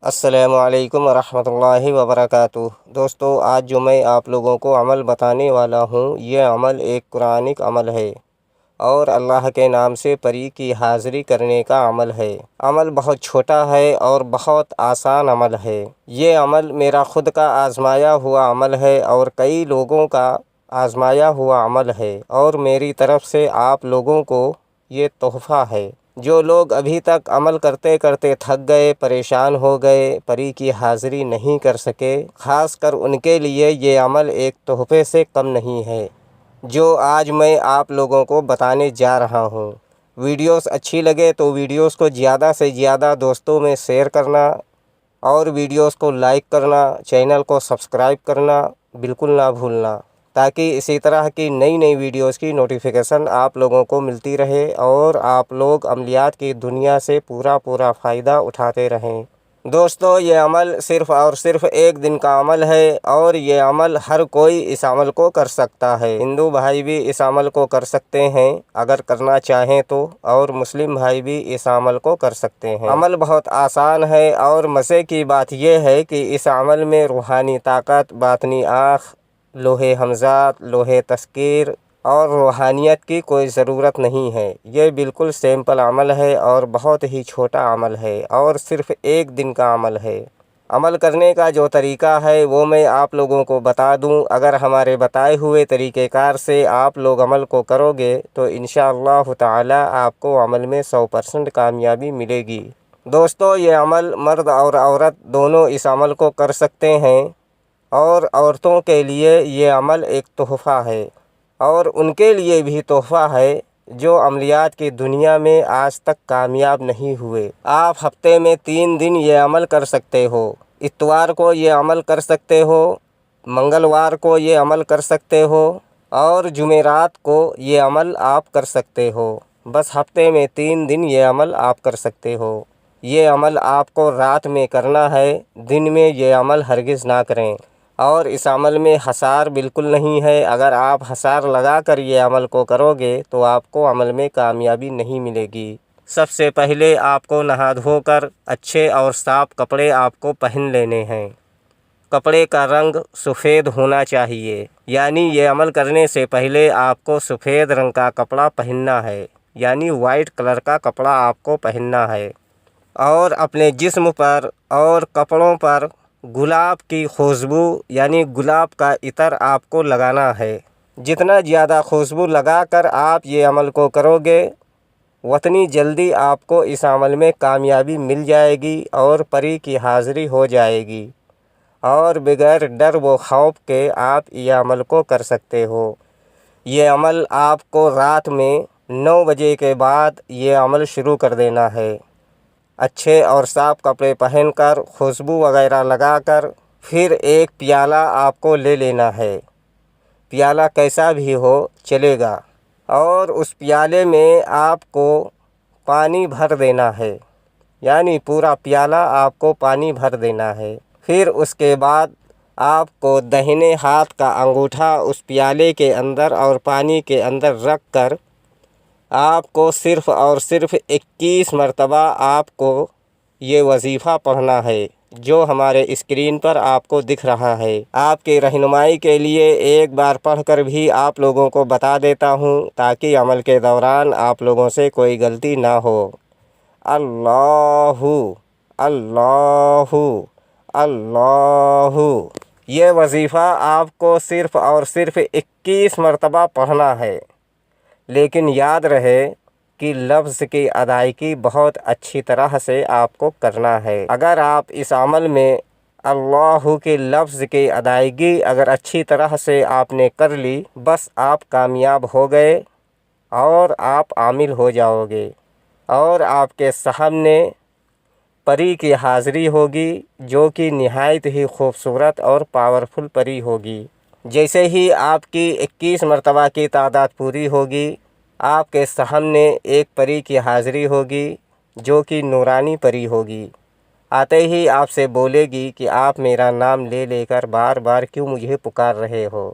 السلام علیکم ورحمۃ اللہ وبرکاتہ۔ دوستو، آج جو میں آپ لوگوں کو عمل بتانے والا ہوں، یہ عمل ایک قرآنک عمل ہے اور اللہ کے نام سے پری کی حاضری کرنے کا عمل ہے۔ عمل بہت چھوٹا ہے اور بہت آسان عمل ہے۔ یہ عمل میرا خود کا آزمایا ہوا عمل ہے اور کئی لوگوں کا آزمایا ہوا عمل ہے، اور میری طرف سے آپ لوگوں کو یہ تحفہ ہے۔ جو لوگ ابھی تک عمل کرتے کرتے تھک گئے، پریشان ہو گئے، پری کی حاضری نہیں کر سکے، خاص کر ان کے لیے یہ عمل ایک تحفے سے کم نہیں ہے جو آج میں آپ لوگوں کو بتانے جا رہا ہوں۔ ویڈیوز اچھی لگے تو ویڈیوز کو زیادہ سے زیادہ دوستوں میں شیئر کرنا اور ویڈیوز کو لائک کرنا، چینل کو سبسکرائب کرنا بالکل نہ بھولنا، تاکہ اسی طرح کی نئی ویڈیوز کی نوٹیفیکیشن آپ لوگوں کو ملتی رہے اور آپ لوگ عملیات کی دنیا سے پورا فائدہ اٹھاتے رہیں۔ دوستو، یہ عمل صرف اور صرف ایک دن کا عمل ہے اور یہ عمل ہر کوئی اس عمل کو کر سکتا ہے۔ ہندو بھائی بھی اس عمل کو کر سکتے ہیں اگر کرنا چاہیں تو، اور مسلم بھائی بھی اس عمل کو کر سکتے ہیں۔ عمل بہت آسان ہے اور مزے کی بات یہ ہے کہ اس عمل میں روحانی طاقت، باطنی آنکھ، لوح ہمزات، لوح تذکیر اور روحانیت کی کوئی ضرورت نہیں ہے۔ یہ بالکل سمپل عمل ہے اور بہت ہی چھوٹا عمل ہے اور صرف ایک دن کا عمل ہے۔ عمل کرنے کا جو طریقہ ہے وہ میں آپ لوگوں کو بتا دوں۔ اگر ہمارے بتائے ہوئے طریقہ کار سے آپ لوگ عمل کو کرو گے تو انشاءاللہ تعالی آپ کو عمل میں 100% کامیابی ملے گی۔ دوستو، یہ عمل مرد اور عورت دونوں اس عمل کو کر سکتے ہیں، اور عورتوں کے لیے یہ عمل ایک تحفہ ہے اور ان کے لیے بھی تحفہ ہے جو عملیات کی دنیا میں آج تک کامیاب نہیں ہوئے۔ آپ ہفتے میں 3 دن یہ عمل کر سکتے ہو۔ اتوار کو یہ عمل کر سکتے ہو، منگلوار کو یہ عمل کر سکتے ہو اور جمعرات کو یہ عمل آپ کر سکتے ہو۔ بس ہفتے میں 3 دن یہ عمل آپ کر سکتے ہو۔ یہ عمل آپ کو رات میں کرنا ہے، دن میں یہ عمل ہرگز نہ کریں، اور اس عمل میں حصار بالکل نہیں ہے۔ اگر آپ حصار لگا کر یہ عمل کو کرو گے تو آپ کو عمل میں کامیابی نہیں ملے گی۔ سب سے پہلے آپ کو نہا دھو کر اچھے اور صاف کپڑے آپ کو پہن لینے ہیں۔ کپڑے کا رنگ سفید ہونا چاہیے، یعنی یہ عمل کرنے سے پہلے آپ کو سفید رنگ کا کپڑا پہننا ہے، یعنی وائٹ کلر کا کپڑا آپ کو پہننا ہے، اور اپنے جسم پر اور کپڑوں پر گلاب کی خوشبو یعنی گلاب کا عطر آپ کو لگانا ہے۔ جتنا زیادہ خوشبو لگا کر آپ یہ عمل کو کرو گے اتنی جلدی آپ کو اس عمل میں کامیابی مل جائے گی اور پری کی حاضری ہو جائے گی، اور بغیر ڈر و خوف کے آپ یہ عمل کو کر سکتے ہو۔ یہ عمل آپ کو رات میں 9 بجے کے بعد یہ عمل شروع کر دینا ہے۔ اچھے اور صاف کپڑے پہن کر، خوشبو وغیرہ لگا کر، پھر ایک پیالہ آپ کو لے لینا ہے۔ پیالہ کیسا بھی ہو چلے گا، اور اس پیالے میں آپ کو پانی بھر دینا ہے، یعنی پورا پیالہ آپ کو پانی بھر دینا ہے۔ پھر اس کے بعد آپ کو داہنے ہاتھ کا انگوٹھا اس پیالے کے اندر اور پانی کے اندر رکھ کر آپ کو صرف اور صرف 21 مرتبہ آپ کو یہ وظیفہ پڑھنا ہے جو ہمارے اسکرین پر آپ کو دکھ رہا ہے۔ آپ کی رہنمائی کے لیے ایک بار پڑھ کر بھی آپ لوگوں کو بتا دیتا ہوں تاکہ عمل کے دوران آپ لوگوں سے کوئی غلطی نہ ہو۔ اللہ اللہ اللہ، یہ وظیفہ آپ کو صرف اور صرف 21 مرتبہ پڑھنا ہے، لیکن یاد رہے کہ لفظ کی ادائیگی بہت اچھی طرح سے آپ کو کرنا ہے۔ اگر آپ اس عمل میں اللہ کے لفظ کی ادائیگی اگر اچھی طرح سے آپ نے کر لی، بس آپ کامیاب ہو گئے اور آپ عامل ہو جاؤ گے، اور آپ کے سامنے پری کی حاضری ہوگی جو کہ نہایت ہی خوبصورت اور پاورفل پری ہوگی۔ جیسے ہی آپ کی 21 مرتبہ کی تعداد پوری ہوگی، آپ کے سامنے ایک پری کی حاضری ہوگی جو کہ نورانی پری ہوگی۔ آتے ہی آپ سے بولے گی کہ آپ میرا نام لے لے کر بار بار کیوں مجھے پکار رہے ہو؟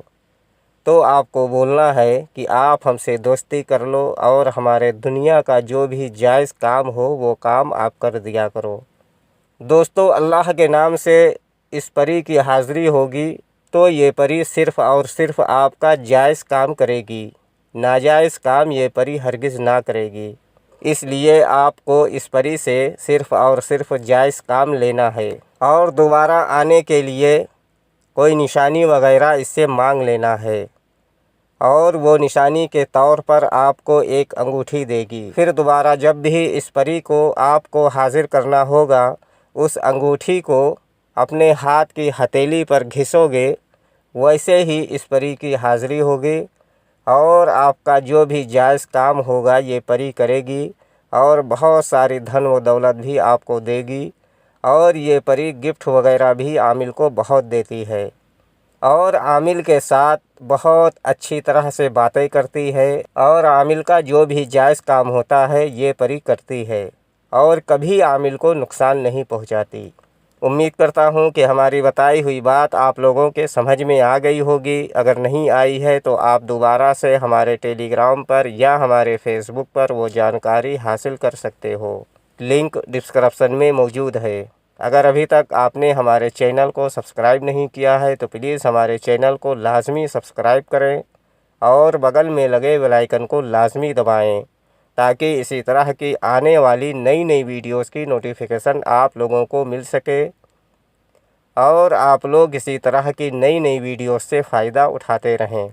تو آپ کو بولنا ہے کہ آپ ہم سے دوستی کر لو اور ہمارے دنیا کا جو بھی جائز کام ہو وہ کام آپ کر دیا کرو۔ دوستو اللہ کے نام سے اس پری کی حاضری ہوگی تو یہ پری صرف اور صرف آپ کا جائز کام کرے گی، ناجائز کام یہ پری ہرگز نہ کرے گی۔ اس لیے آپ کو اس پری سے صرف اور صرف جائز کام لینا ہے، اور دوبارہ آنے کے لیے کوئی نشانی وغیرہ اس سے مانگ لینا ہے، اور وہ نشانی کے طور پر آپ کو ایک انگوٹھی دے گی۔ پھر دوبارہ جب بھی اس پری کو آپ کو حاضر کرنا ہوگا، اس انگوٹھی کو اپنے ہاتھ کی ہتھیلی پر گھسو گے، ویسے ہی اس پری کی حاضری ہوگی، اور آپ کا جو بھی جائز کام ہوگا یہ پری کرے گی، اور بہت ساری دھن و دولت بھی آپ کو دے گی، اور یہ پری گفٹ وغیرہ بھی عامل کو بہت دیتی ہے، اور عامل کے ساتھ بہت اچھی طرح سے باتیں کرتی ہے، اور عامل کا جو بھی جائز کام ہوتا ہے یہ پری کرتی ہے، اور کبھی عامل کو نقصان نہیں پہنچاتی۔ امید کرتا ہوں کہ ہماری بتائی ہوئی بات آپ لوگوں کے سمجھ میں آ گئی ہوگی۔ اگر نہیں آئی ہے تو آپ دوبارہ سے ہمارے ٹیلی گرام پر یا ہمارے فیس بک پر وہ جانکاری حاصل کر سکتے ہو، لنک ڈسکرپشن میں موجود ہے۔ اگر ابھی تک آپ نے ہمارے چینل کو سبسکرائب نہیں کیا ہے تو پلیز ہمارے چینل کو لازمی سبسکرائب کریں، اور بغل میں لگے بیل آئیکن کو لازمی دبائیں، تاکہ اسی طرح کی آنے والی نئی ویڈیوز کی نوٹیفیکیشن آپ لوگوں کو مل سکے، اور آپ لوگ اسی طرح کی نئی ویڈیوز سے فائدہ اٹھاتے رہیں۔